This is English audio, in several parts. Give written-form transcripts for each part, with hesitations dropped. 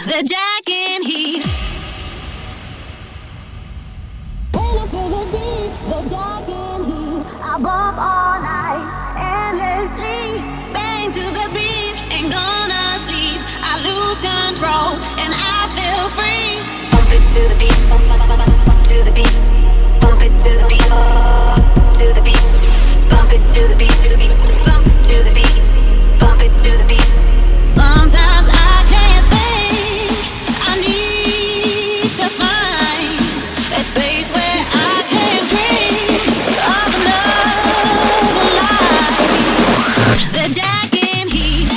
The jack in heat. When to the deep, the jack in heat. I bump all night, endlessly. Bang to the beat, ain't gonna sleep. I lose control and I feel free. Bump it to the beat, to the beat. Bump it to the beat, to the beat. Bump it to the beat, to the beat. Bump to the beat, bump it to the beat. Sometimes I can't think. I need to find a space where I can dream of another life. The jack in heat.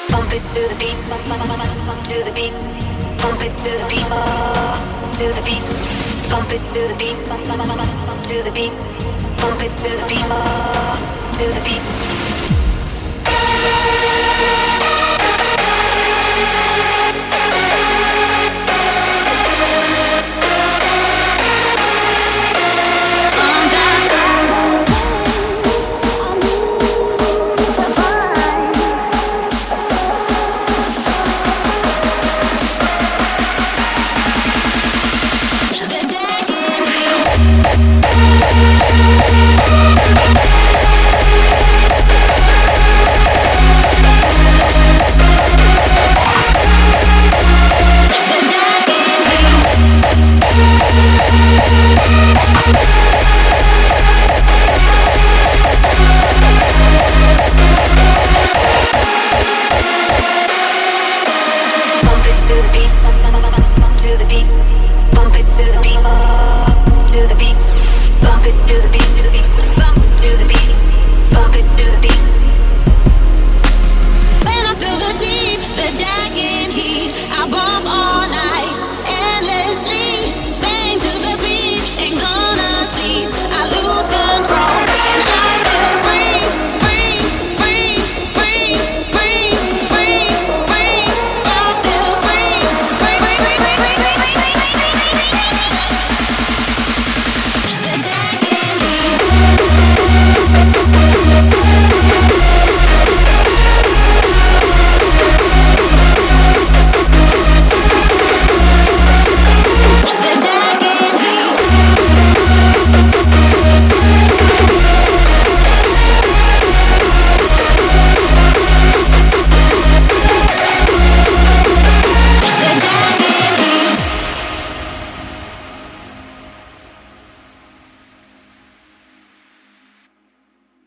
Bump it to the beat, to the beat. Bump it to the beat, to the beat. Bump it to the beat, to the beat. Bump it to the beat, to the beat.